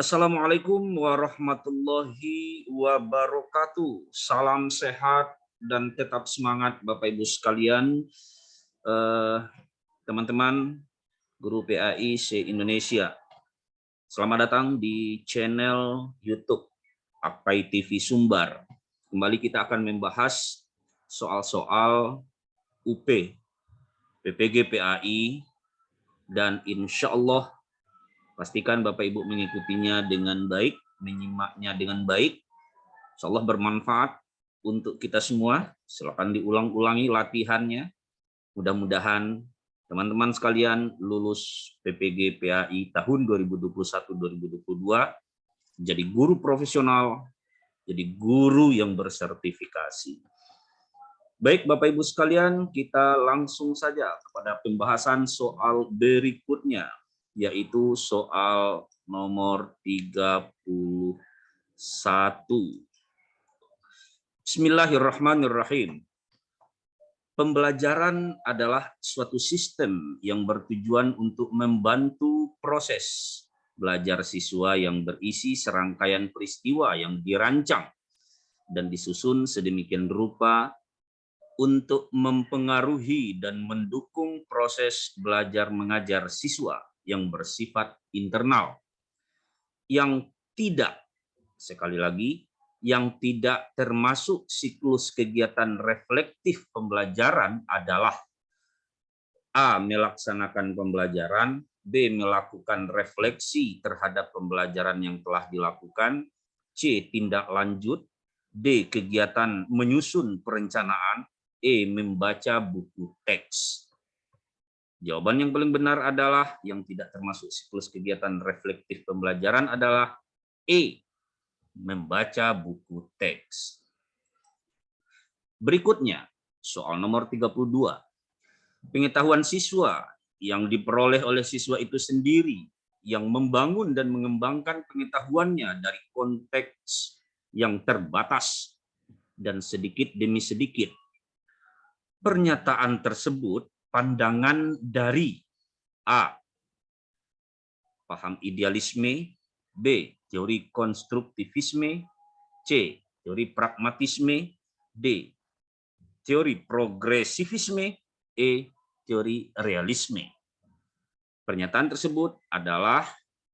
Assalamualaikum warahmatullahi wabarakatuh. Salam sehat dan tetap semangat Bapak Ibu sekalian. Eh, Teman-teman guru PAI se-Indonesia. Selamat datang di channel YouTube Apai TV Sumbar. Kembali kita akan membahas soal-soal UP, PPG PAI, dan insya Allah pastikan Bapak Ibu mengikutinya dengan baik, menyimaknya dengan baik. Insya Allah bermanfaat untuk kita semua. Silakan diulang-ulangi latihannya. Mudah-mudahan teman-teman sekalian lulus PPG PAI tahun 2021-2022 jadi guru profesional, jadi guru yang bersertifikasi. Baik Bapak Ibu sekalian, kita langsung saja kepada pembahasan soal berikutnya, yaitu soal nomor 31. Bismillahirrahmanirrahim. Pembelajaran adalah suatu sistem yang bertujuan untuk membantu proses belajar siswa yang berisi serangkaian peristiwa yang dirancang dan disusun sedemikian rupa untuk mempengaruhi dan mendukung proses belajar mengajar siswa yang bersifat internal, yang tidak, sekali lagi, yang tidak termasuk siklus kegiatan reflektif pembelajaran adalah A. Melaksanakan pembelajaran, B. Melakukan refleksi terhadap pembelajaran yang telah dilakukan, C. Tindak lanjut, D. Kegiatan menyusun perencanaan, E. Membaca buku teks. Jawaban yang paling benar adalah yang tidak termasuk siklus kegiatan reflektif pembelajaran adalah E. Membaca buku teks. Berikutnya, soal nomor 32. Pengetahuan siswa yang diperoleh oleh siswa itu sendiri yang membangun dan mengembangkan pengetahuannya dari konteks yang terbatas dan sedikit demi sedikit. Pernyataan tersebut pandangan dari A. Paham idealisme, B. Teori konstruktivisme, C. Teori pragmatisme, D. Teori progresivisme, E. Teori realisme. Pernyataan tersebut adalah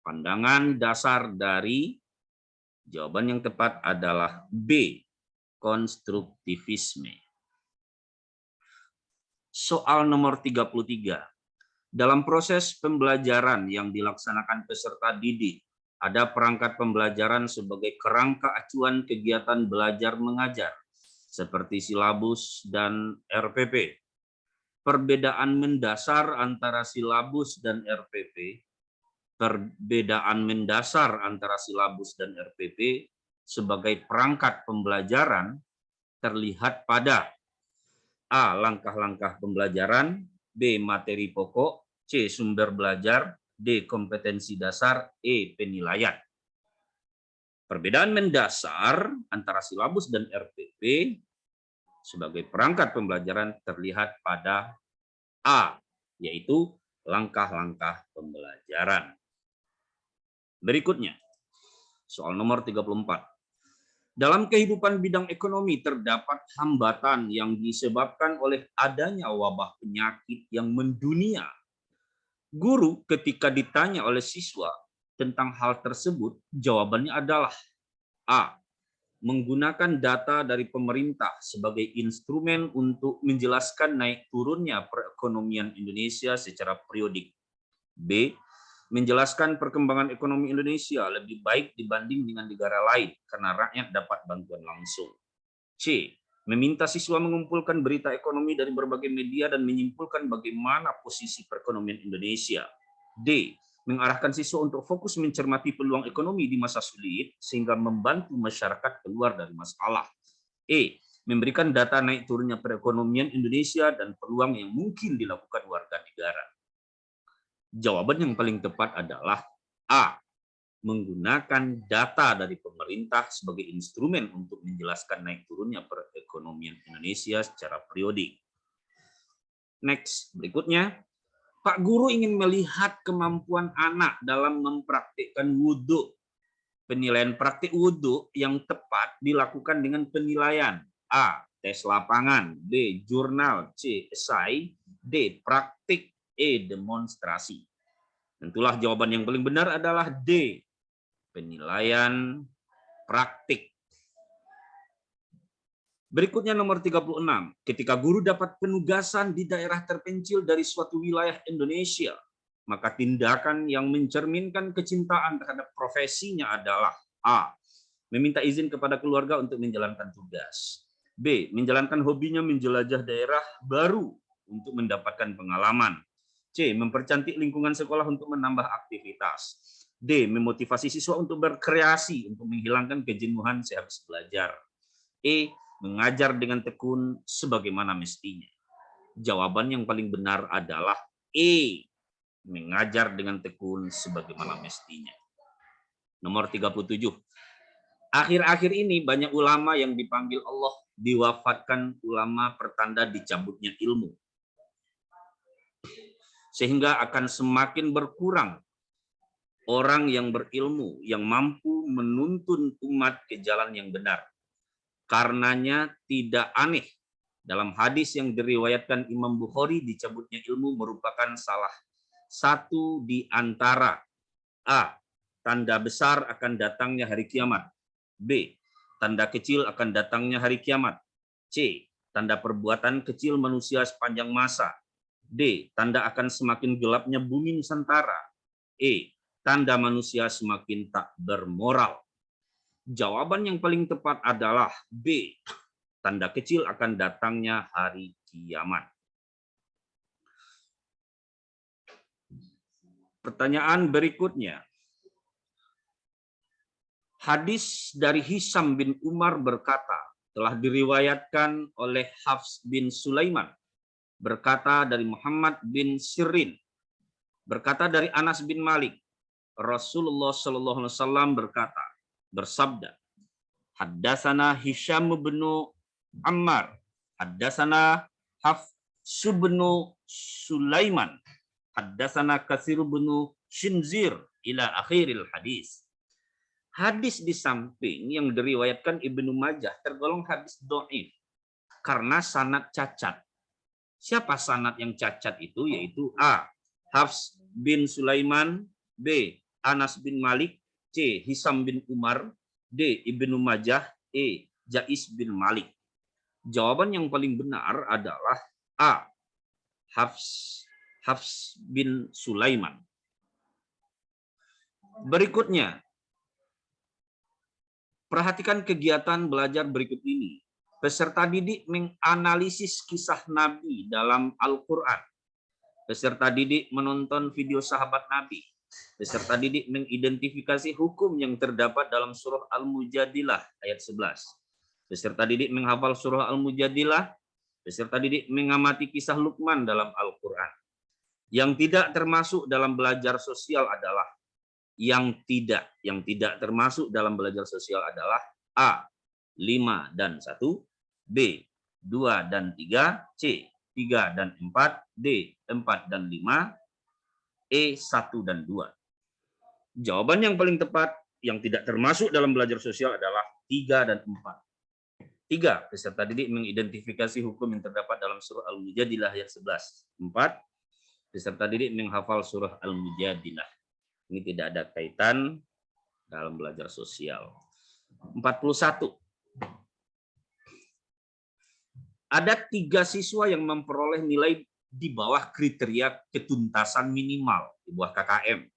pandangan dasar dari, jawaban yang tepat adalah B. Konstruktivisme. Soal nomor 33. Dalam proses pembelajaran yang dilaksanakan peserta didik, ada perangkat pembelajaran sebagai kerangka acuan kegiatan belajar mengajar, seperti silabus dan RPP. Perbedaan mendasar antara silabus dan RPP, sebagai perangkat pembelajaran terlihat pada A. Langkah-langkah pembelajaran, B. Materi pokok, C. Sumber belajar, D. Kompetensi dasar, E. Penilaian. Perbedaan mendasar antara silabus dan RPP sebagai perangkat pembelajaran terlihat pada A, yaitu langkah-langkah pembelajaran. Berikutnya, soal nomor 34. Dalam kehidupan bidang ekonomi terdapat hambatan yang disebabkan oleh adanya wabah penyakit yang mendunia. Guru ketika ditanya oleh siswa tentang hal tersebut, jawabannya adalah A. Menggunakan data dari pemerintah sebagai instrumen untuk menjelaskan naik turunnya perekonomian Indonesia secara periodik. B. Menjelaskan perkembangan ekonomi Indonesia lebih baik dibanding dengan negara lain karena rakyat dapat bantuan langsung. C. Meminta siswa mengumpulkan berita ekonomi dari berbagai media dan menyimpulkan bagaimana posisi perekonomian Indonesia. D. Mengarahkan siswa untuk fokus mencermati peluang ekonomi di masa sulit sehingga membantu masyarakat keluar dari masalah. E. Memberikan data naik turunnya perekonomian Indonesia dan peluang yang mungkin dilakukan warga negara. Jawaban yang paling tepat adalah A. Menggunakan data dari pemerintah sebagai instrumen untuk menjelaskan naik turunnya perekonomian Indonesia secara periodik. Next, berikutnya. Pak Guru ingin melihat kemampuan anak dalam mempraktikkan wudhu Penilaian praktik wudhu yang tepat dilakukan dengan penilaian A. Tes lapangan, B. Jurnal, C. Esai, D. Praktik, E. Demonstrasi. Tentulah jawaban yang paling benar adalah D. Penilaian praktik. Berikutnya nomor 36. Ketika guru dapat penugasan di daerah terpencil dari suatu wilayah Indonesia, maka tindakan yang mencerminkan kecintaan terhadap profesinya adalah A. Meminta izin kepada keluarga untuk menjalankan tugas. B. Menjalankan hobinya menjelajah daerah baru untuk mendapatkan pengalaman. C. Mempercantik lingkungan sekolah untuk menambah aktivitas. D. Memotivasi siswa untuk berkreasi untuk menghilangkan kejenuhan sehabis belajar. E. Mengajar dengan tekun sebagaimana mestinya. Jawaban yang paling benar adalah E. Mengajar dengan tekun sebagaimana mestinya. Nomor 37. Akhir-akhir ini banyak ulama yang dipanggil Allah diwafatkan ulama pertanda dicabutnya ilmu. Sehingga akan semakin berkurang orang yang berilmu yang mampu menuntun umat ke jalan yang benar. Karenanya tidak aneh dalam hadis yang diriwayatkan Imam Bukhari, dicabutnya ilmu merupakan salah satu di antara A. Tanda besar akan datangnya hari kiamat. B. Tanda kecil akan datangnya hari kiamat. C. Tanda perbuatan kecil manusia sepanjang masa. D. Tanda akan semakin gelapnya bumi Nusantara. E. Tanda manusia semakin tak bermoral. Jawaban yang paling tepat adalah B. Tanda kecil akan datangnya hari kiamat. Pertanyaan berikutnya. Hadis dari Hisam bin Umar berkata, telah diriwayatkan oleh Hafs bin Sulaiman, berkata dari Muhammad bin Sirin, berkata dari Anas bin Malik, Rasulullah Shallallahu Alaihi Wasallam berkata, bersabda, Haddatsana Hisham bin Ammar, haddatsana Hafs bin Sulaiman, haddatsana Katsir bin Shinzir ila akhiril hadis. Hadis di samping yang diriwayatkan Ibnu Majah tergolong hadis dhaif karena sanad cacat. Siapa sanad yang cacat itu? Yaitu A. Hafs bin Sulaiman, B. Anas bin Malik, C. Hisam bin Umar, D. Ibnu Majah, E. Jais bin Malik. Jawaban yang paling benar adalah A. Hafs bin Sulaiman. Berikutnya, perhatikan kegiatan belajar berikut ini. Peserta didik menganalisis kisah Nabi dalam Al-Quran. Peserta didik menonton video sahabat Nabi. Peserta didik mengidentifikasi hukum yang terdapat dalam surah Al-Mujadilah ayat 11. Peserta didik menghafal surah Al-Mujadilah. Peserta didik mengamati kisah Luqman dalam Al-Quran. Yang tidak termasuk dalam belajar sosial adalah yang tidak termasuk dalam belajar sosial adalah A. 5 dan 1, B. 2 dan 3, C. 3 dan 4, D. 4 dan 5, E. 1 dan 2. Jawaban yang paling tepat yang tidak termasuk dalam belajar sosial adalah 3 dan 4. 3. Peserta didik mengidentifikasi hukum yang terdapat dalam surah Al-Mujadilah ayat 11. 4. Peserta didik menghafal surah Al-Mujadilah. Ini tidak ada kaitan dalam belajar sosial. 41. Ada 3 siswa yang memperoleh nilai di bawah kriteria ketuntasan minimal di bawah KKM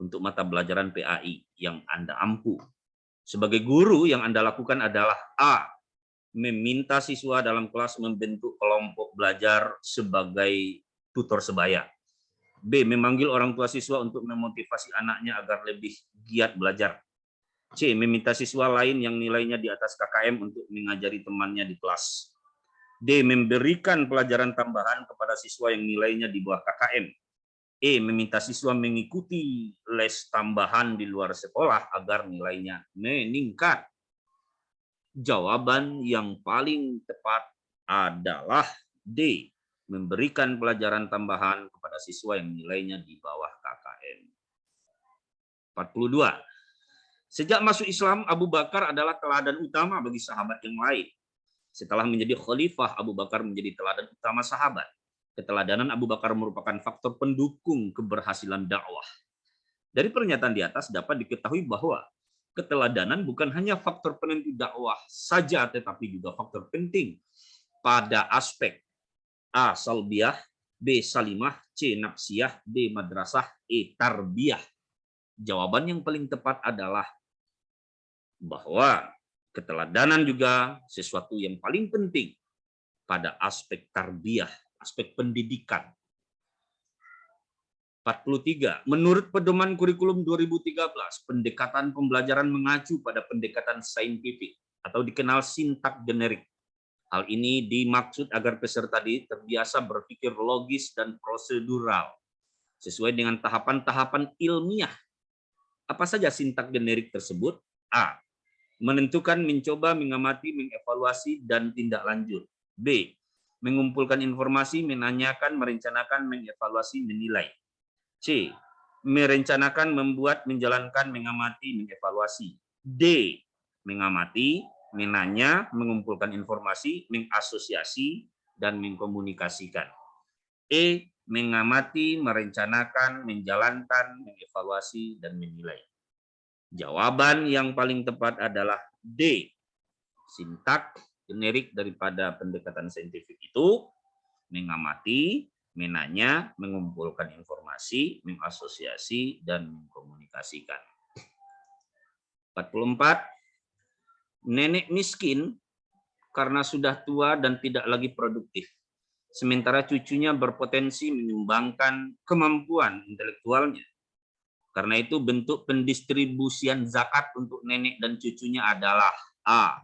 untuk mata pelajaran PAI yang Anda ampu. Sebagai guru yang Anda lakukan adalah A. Meminta siswa dalam kelas membentuk kelompok belajar sebagai tutor sebaya. B. Memanggil orang tua siswa untuk memotivasi anaknya agar lebih giat belajar. C. Meminta siswa lain yang nilainya di atas KKM untuk mengajari temannya di kelas. D. Memberikan pelajaran tambahan kepada siswa yang nilainya di bawah KKM. E. Meminta siswa mengikuti les tambahan di luar sekolah agar nilainya meningkat. Jawaban yang paling tepat adalah D. Memberikan pelajaran tambahan kepada siswa yang nilainya di bawah KKM. 42. Sejak masuk Islam, Abu Bakar adalah teladan utama bagi sahabat yang lain. Setelah menjadi khalifah, Abu Bakar menjadi teladan utama sahabat. Keteladanan Abu Bakar merupakan faktor pendukung keberhasilan dakwah. Dari pernyataan di atas dapat diketahui bahwa keteladanan bukan hanya faktor penentu dakwah saja, tetapi juga faktor penting pada aspek A. Salbiyah, B. Salimah, C. Nafsiyah, D. Madrasah, E. Tarbiyah. Jawaban yang paling tepat adalah bahwa keteladanan juga sesuatu yang paling penting pada aspek tarbiyah, aspek pendidikan. 43. Menurut pedoman kurikulum 2013, pendekatan pembelajaran mengacu pada pendekatan saintifik atau dikenal sintak generik. Hal ini dimaksud agar peserta didik terbiasa berpikir logis dan prosedural sesuai dengan tahapan-tahapan ilmiah. Apa saja sintak generik tersebut? A. Menentukan, mencoba, mengamati, mengevaluasi, dan tindak lanjut. B. Mengumpulkan informasi, menanyakan, merencanakan, mengevaluasi, menilai. C. Merencanakan, membuat, menjalankan, mengamati, mengevaluasi. D. Mengamati, menanya, mengumpulkan informasi, mengasosiasi, dan mengkomunikasikan. E. Mengamati, merencanakan, menjalankan, mengevaluasi, dan menilai. Jawaban yang paling tepat adalah D. Sintak generik daripada pendekatan saintifik itu mengamati, menanya, mengumpulkan informasi, mengasosiasi, dan mengkomunikasikan. 44. Nenek miskin karena sudah tua dan tidak lagi produktif. Sementara cucunya berpotensi menyumbangkan kemampuan intelektualnya. Karena itu bentuk pendistribusian zakat untuk nenek dan cucunya adalah A.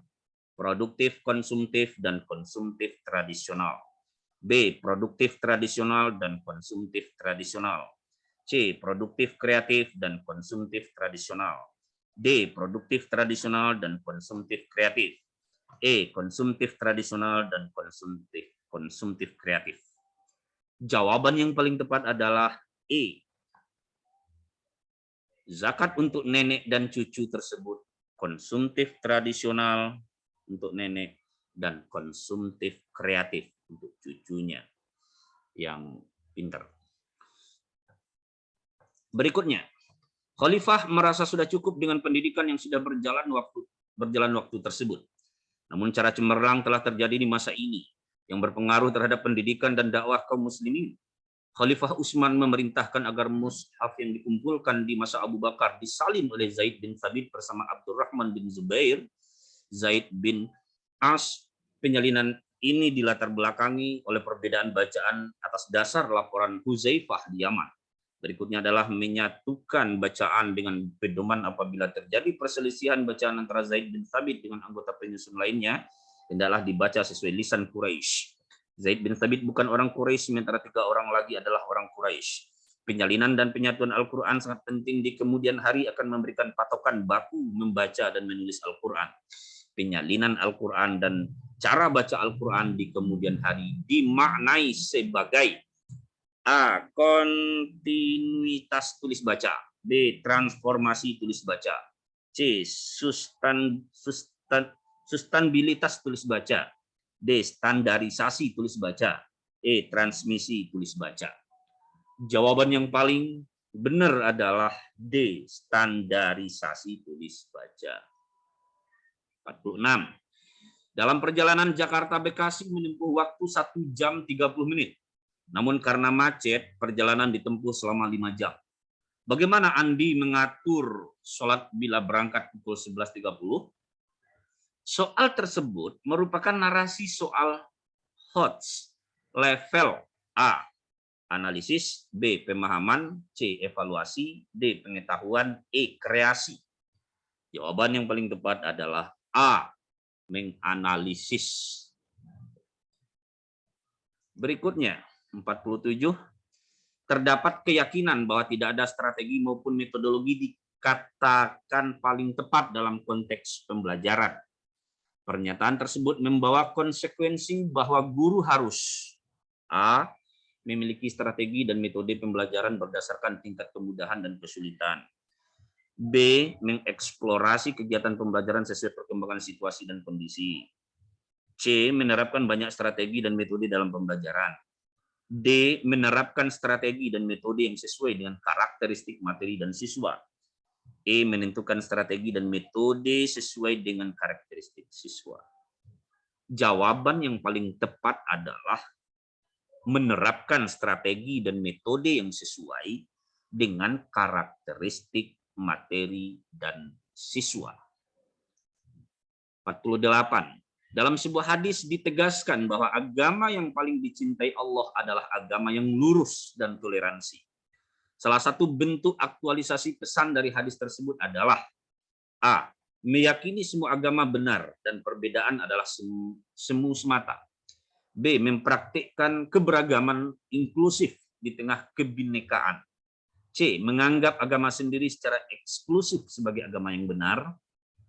Produktif, konsumtif, dan konsumtif tradisional. B. Produktif tradisional dan konsumtif tradisional. C. Produktif kreatif dan konsumtif tradisional. D. Produktif tradisional dan konsumtif kreatif. E. Konsumtif tradisional dan konsumtif kreatif. Jawaban yang paling tepat adalah E. Zakat untuk nenek dan cucu tersebut konsumtif tradisional untuk nenek dan konsumtif kreatif untuk cucunya yang pintar. Berikutnya, Khalifah merasa sudah cukup dengan pendidikan yang sudah berjalan waktu tersebut. Namun cara cemerlang telah terjadi di masa ini yang berpengaruh terhadap pendidikan dan dakwah kaum muslimin. Khalifah Utsman memerintahkan agar mushaf yang dikumpulkan di masa Abu Bakar disalin oleh Zaid bin Thabit bersama Abdurrahman bin Zubair, Zaid bin As. Penyalinan ini dilatar belakangi oleh perbedaan bacaan atas dasar laporan Huzaifah di Yaman. Berikutnya adalah menyatukan bacaan dengan pedoman apabila terjadi perselisihan bacaan antara Zaid bin Thabit dengan anggota penyusun lainnya, hendaklah dibaca sesuai lisan Quraisy. Zaid bin Thabit bukan orang Quraisy, sementara 3 orang lagi adalah orang Quraisy. Penyalinan dan penyatuan Al-Quran sangat penting di kemudian hari akan memberikan patokan baku membaca dan menulis Al-Quran. Penyalinan Al-Quran dan cara baca Al-Quran di kemudian hari dimaknai sebagai A. Kontinuitas tulis baca. B. Transformasi tulis baca. C. Sustanbilitas tulis baca. D. Standarisasi tulis baca. E. Transmisi tulis baca. Jawaban yang paling benar adalah D. Standarisasi tulis baca. 46. Dalam perjalanan Jakarta Bekasi menempuh waktu 1 jam 30 menit. Namun karena macet, perjalanan ditempuh selama 5 jam. Bagaimana Andi mengatur sholat bila berangkat pukul 11.30? Soal tersebut merupakan narasi soal HOTS, level A, analisis, B, pemahaman, C, evaluasi, D, pengetahuan, E, kreasi. Jawaban yang paling tepat adalah A, menganalisis. Berikutnya, 47. Terdapat keyakinan bahwa tidak ada strategi maupun metodologi dikatakan paling tepat dalam konteks pembelajaran. Pernyataan tersebut membawa konsekuensi bahwa guru harus A. Memiliki strategi dan metode pembelajaran berdasarkan tingkat kemudahan dan kesulitan. B. Mengeksplorasi kegiatan pembelajaran sesuai perkembangan situasi dan kondisi. C. Menerapkan banyak strategi dan metode dalam pembelajaran. D. Menerapkan strategi dan metode yang sesuai dengan karakteristik materi dan siswa. E. Menentukan strategi dan metode sesuai dengan karakteristik siswa. Jawaban yang paling tepat adalah menerapkan strategi dan metode yang sesuai dengan karakteristik materi dan siswa. 48. Dalam sebuah hadis ditegaskan bahwa agama yang paling dicintai Allah adalah agama yang lurus dan toleransi. Salah satu bentuk aktualisasi pesan dari hadis tersebut adalah A. Meyakini semua agama benar dan perbedaan adalah semu semata. B. Mempraktikkan keberagaman inklusif di tengah kebinekaan. C. Menganggap agama sendiri secara eksklusif sebagai agama yang benar.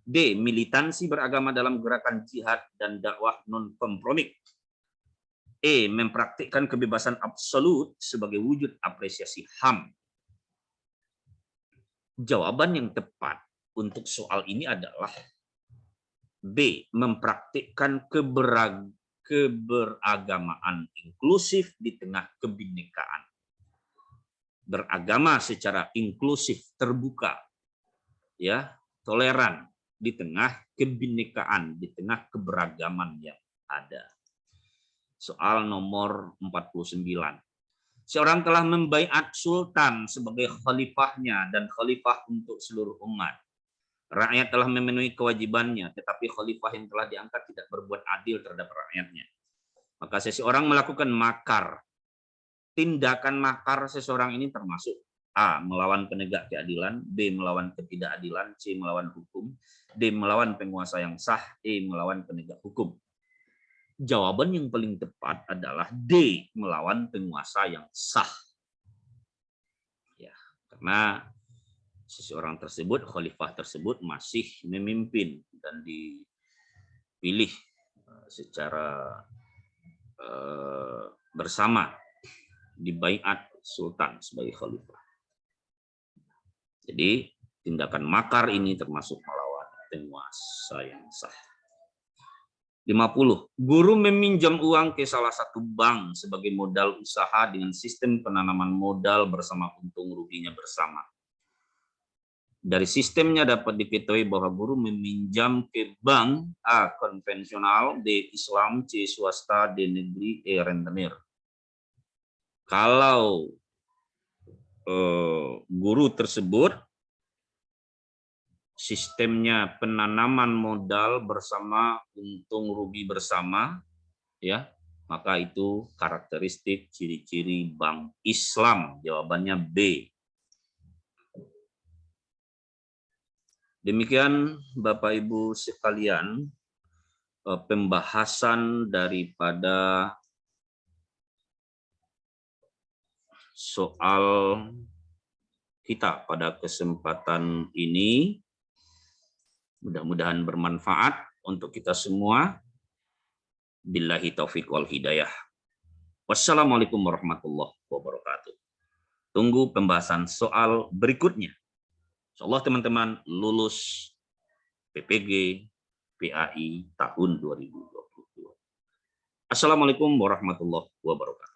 D. Militansi beragama dalam gerakan jihad dan dakwah non-kompromi. E. Mempraktikkan kebebasan absolut sebagai wujud apresiasi HAM. Jawaban yang tepat untuk soal ini adalah B. Mempraktikkan keberagamaan inklusif di tengah kebinekaan. Beragama secara inklusif, terbuka, ya, toleran di tengah kebinekaan, di tengah keberagaman yang ada. Soal nomor 49. Seorang telah membaiat sultan sebagai khalifahnya dan khalifah untuk seluruh umat. Rakyat telah memenuhi kewajibannya, tetapi khalifah yang telah diangkat tidak berbuat adil terhadap rakyatnya. Maka seseorang melakukan makar. Tindakan makar seseorang ini termasuk A. Melawan penegak keadilan, B. Melawan ketidakadilan, C. Melawan hukum, D. Melawan penguasa yang sah, E. Melawan penegak hukum. Jawaban yang paling tepat adalah D. Melawan penguasa yang sah. Ya, karena seseorang tersebut, khalifah tersebut masih memimpin dan dipilih secara bersama, dibaiat sultan sebagai khalifah. Jadi tindakan makar ini termasuk melawan penguasa yang sah. 50. Guru meminjam uang ke salah satu bank sebagai modal usaha dengan sistem penanaman modal bersama untung ruginya bersama. Dari sistemnya dapat diketahui bahwa guru meminjam ke bank A. Konvensional, D. Islam, C. Swasta, D. Negeri, E. Rentenir. Kalau guru tersebut sistemnya penanaman modal bersama untung rugi bersama, ya, maka itu karakteristik ciri-ciri bank Islam. Jawabannya B. Demikian Bapak Ibu sekalian pembahasan daripada soal kita pada kesempatan ini. Mudah-mudahan bermanfaat untuk kita semua. Billahi taufiq wal hidayah. Wassalamualaikum warahmatullahi wabarakatuh. Tunggu pembahasan soal berikutnya. Insyaallah teman-teman lulus PPG PAI tahun 2022. Assalamualaikum warahmatullahi wabarakatuh.